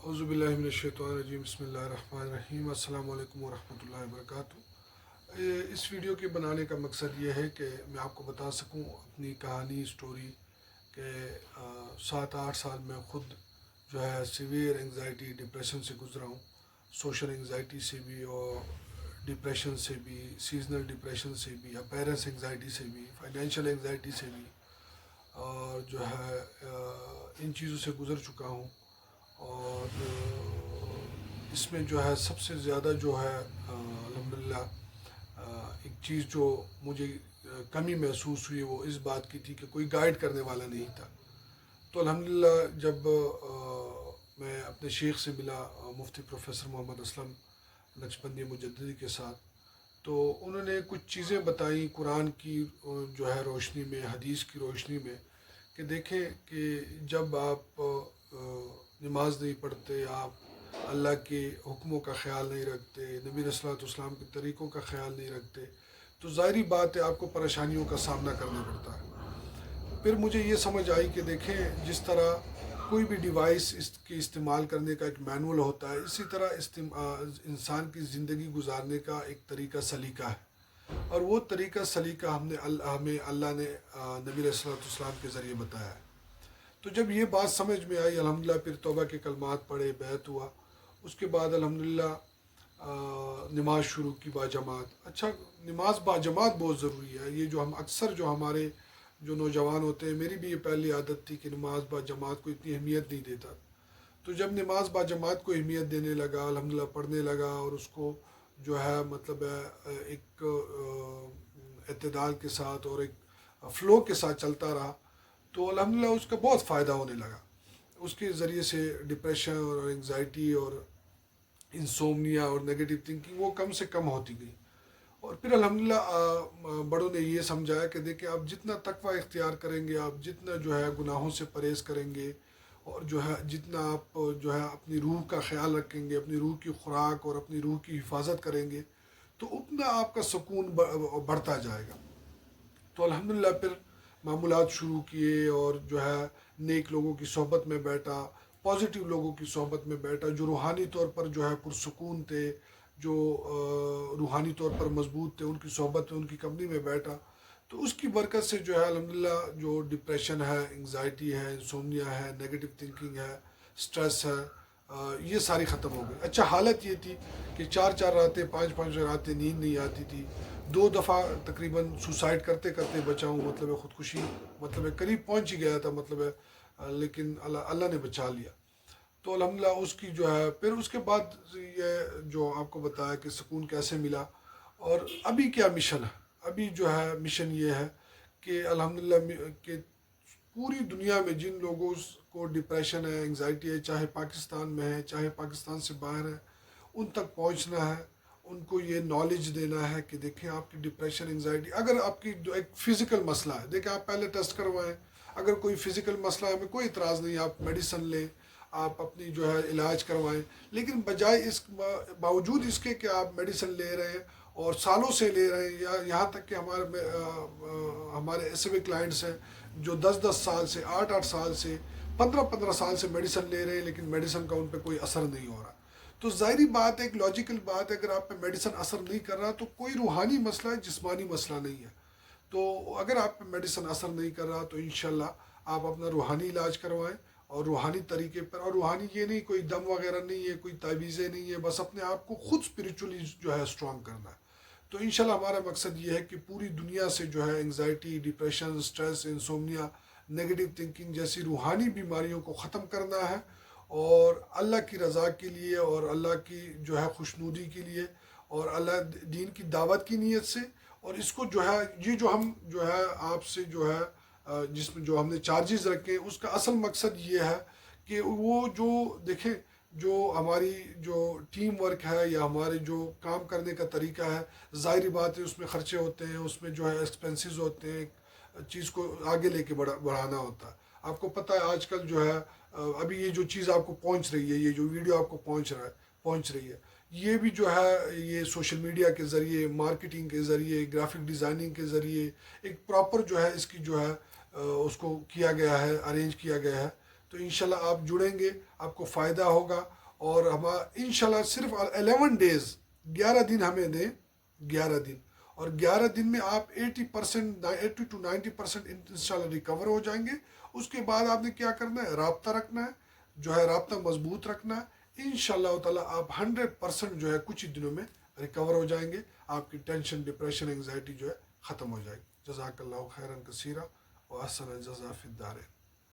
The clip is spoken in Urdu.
اعوذ باللہ من الشیطان الرجیم بسم اللہ الرحمن الرحیم السلام علیکم ورحمۃ اللہ وبرکاتہ۔ اس ویڈیو کے بنانے کا مقصد یہ ہے کہ میں آپ کو بتا سکوں اپنی کہانی اسٹوری کہ 7-8 سال میں خود جو ہے سیویئر انگزائٹی ڈپریشن سے گزرا ہوں، سوشل انگزائٹی سے بھی اور ڈپریشن سے بھی، سیزنل ڈپریشن سے بھی، اپیرنس انگزائٹی سے بھی، فائنینشیل انگزائٹی سے بھی، اور جو ہے ان چیزوں سے گزر چکا ہوں۔ اور اس میں جو ہے سب سے زیادہ جو ہے الحمدللہ ایک چیز جو مجھے کمی محسوس ہوئی وہ اس بات کی تھی کہ کوئی گائیڈ کرنے والا نہیں تھا۔ تو الحمدللہ جب میں اپنے شیخ سے ملا، مفتی پروفیسر محمد اسلم نقشبندی مجددی کے ساتھ، تو انہوں نے کچھ چیزیں بتائیں قرآن کی جو ہے روشنی میں، حدیث کی روشنی میں، کہ دیکھیں کہ جب آپ نماز نہیں پڑھتے، آپ اللہ کے حکموں کا خیال نہیں رکھتے، نبی صلی اللہ علیہ وسلم کے طریقوں کا خیال نہیں رکھتے، تو ظاہری بات ہے آپ کو پریشانیوں کا سامنا کرنا پڑتا ہے۔ پھر مجھے یہ سمجھ آئی کہ دیکھیں جس طرح کوئی بھی ڈیوائس اس کے استعمال کرنے کا ایک مینول ہوتا ہے، اسی طرح انسان کی زندگی گزارنے کا ایک طریقہ سلیقہ ہے، اور وہ طریقہ سلیقہ ہمیں اللہ نے نبی صلی اللہ علیہ وسلم کے ذریعے بتایا ہے۔ تو جب یہ بات سمجھ میں آئی الحمدللہ، پھر توبہ کے کلمات پڑھے، بیعت ہوا، اس کے بعد الحمدللہ نماز شروع کی باجماعت۔ اچھا، نماز باجماعت بہت ضروری ہے، یہ جو ہم اکثر جو ہمارے جو نوجوان ہوتے ہیں، میری بھی یہ پہلی عادت تھی کہ نماز باجماعت کو اتنی اہمیت نہیں دیتا۔ تو جب نماز باجماعت کو اہمیت دینے لگا، الحمدللہ پڑھنے لگا، اور اس کو جو ہے مطلب ایک اعتدال کے ساتھ اور ایک فلو کے ساتھ چلتا رہا، تو الحمدللہ اس کا بہت فائدہ ہونے لگا۔ اس کے ذریعے سے ڈپریشن اور انگزائٹی اور انسومنیا اور نیگیٹو تھنکنگ وہ کم سے کم ہوتی گئی۔ اور پھر الحمدللہ بڑوں نے یہ سمجھایا کہ دیکھیں آپ جتنا تقوی اختیار کریں گے، آپ جتنا جو ہے گناہوں سے پرہیز کریں گے، اور جو ہے جتنا آپ جو ہے اپنی روح کا خیال رکھیں گے، اپنی روح کی خوراک اور اپنی روح کی حفاظت کریں گے، تو اتنا آپ کا سکون بڑھتا جائے گا۔ تو الحمدللہ پھر معمولات شروع کیے، اور جو ہے نیک لوگوں کی صحبت میں بیٹھا، پازیٹیو لوگوں کی صحبت میں بیٹھا، جو روحانی طور پر جو ہے پرسکون تھے، جو روحانی طور پر مضبوط تھے، ان کی صحبت میں، ان کی کمپنی میں بیٹھا۔ تو اس کی برکت سے جو ہے الحمدللہ جو ڈپریشن ہے، انگزائٹی ہے، انسومنیا ہے، نیگیٹو تھنکنگ ہے، سٹریس ہے، یہ ساری ختم ہو گئی۔ اچھا، حالت یہ تھی کہ 4 راتیں، 5 راتیں نیند نہیں آتی تھی، 2 دفعہ تقریباً سوسائڈ کرتے کرتے بچا ہوں، مطلب خودکشی مطلب قریب پہنچ ہی گیا تھا، مطلب لیکن اللہ نے بچا لیا۔ تو الحمدللہ اس کی جو ہے پھر اس کے بعد یہ جو آپ کو بتایا کہ سکون کیسے ملا، اور ابھی کیا مشن ہے۔ ابھی جو ہے مشن یہ ہے کہ الحمدللہ کہ پوری دنیا میں جن لوگوں کو ڈپریشن ہے، انگزائٹی ہے، چاہے پاکستان میں ہے، چاہے پاکستان سے باہر ہے، ان تک پہنچنا ہے، ان کو یہ نالج دینا ہے کہ دیکھیں آپ کی ڈپریشن، انگزائٹی، اگر آپ کی جو ایک فزیکل مسئلہ ہے، دیکھیں آپ پہلے ٹیسٹ کروائیں، اگر کوئی فزیکل مسئلہ ہے ہمیں کوئی اعتراض نہیں، آپ میڈیسن لیں، آپ اپنی جو ہے علاج کروائیں، لیکن بجائے اس باوجود اس کے کہ آپ میڈیسن لے رہے ہیں اور سالوں سے لے رہے ہیں، یا یہاں تک کہ ہمارے ایسے بھی کلائنٹس ہیں جو 10 سال سے، 8 سال سے، 15 سال سے میڈیسن لے رہے ہیں، لیکن میڈیسن کا ان پہ کوئی اثر نہیں ہو رہا۔ تو ظاہری بات ہے، ایک لاجیکل بات ہے، اگر آپ پہ میڈیسن اثر نہیں کر رہا تو کوئی روحانی مسئلہ ہے، جسمانی مسئلہ نہیں ہے۔ تو اگر آپ پہ میڈیسن اثر نہیں کر رہا تو انشاءاللہ آپ اپنا روحانی علاج کروائیں، اور روحانی طریقے پر، اور روحانی یہ نہیں کوئی دم وغیرہ نہیں ہے، کوئی تعویذیں نہیں ہے، بس اپنے آپ کو خود اسپریچولی جو ہے اسٹرانگ کرنا ہے۔ تو انشاءاللہ ہمارا مقصد یہ ہے کہ پوری دنیا سے جو ہے anxiety, depression, stress, انسومنیا، negative thinking جیسی روحانی بیماریوں کو ختم کرنا ہے، اور اللہ کی رضا کے لیے، اور اللہ کی جو ہے خوشنودی کے لیے، اور اللہ دین کی دعوت کی نیت سے، اور اس کو جو ہے یہ جو ہم جو ہے آپ سے جو ہے جس میں جو ہم نے چارجز رکھے، اس کا اصل مقصد یہ ہے کہ وہ جو دیکھیں جو ہماری جو ٹیم ورک ہے، یا ہمارے جو کام کرنے کا طریقہ ہے، ظاہری بات ہے اس میں خرچے ہوتے ہیں، اس میں جو ہے ایکسپینسز ہوتے ہیں، چیز کو آگے لے کے بڑھانا ہوتا ہے۔ آپ کو پتہ ہے آج کل جو ہے ابھی یہ جو چیز آپ کو پہنچ رہی ہے، یہ جو ویڈیو آپ کو پہنچ رہی ہے، یہ بھی جو ہے یہ سوشل میڈیا کے ذریعے، مارکیٹنگ کے ذریعے، گرافک ڈیزائننگ کے ذریعے ایک پراپر جو ہے اس کی جو ہے اس کو کیا گیا ہے، ارینج کیا گیا ہے۔ تو انشاءاللہ آپ جڑیں گے، آپ کو فائدہ ہوگا، اور ہم انشاءاللہ صرف 11 ڈیز 11 دن ہمیں دیں، 11 دن، اور 11 دن میں آپ 80% 80 to 90% انشاءاللہ ریکور ہو جائیں گے۔ اس کے بعد آپ نے کیا کرنا ہے، رابطہ رکھنا ہے، جو ہے رابطہ مضبوط رکھنا ہے، انشاءاللہ تعالیٰ آپ 100% جو ہے کچھ ہی دنوں میں ریکور ہو جائیں گے۔ آپ کی ٹینشن، ڈپریشن، انگزائٹی جو ہے ختم ہو جائے گی۔ جزاک اللہ خیرا کثیرا و احسن الجزا فی الدارین۔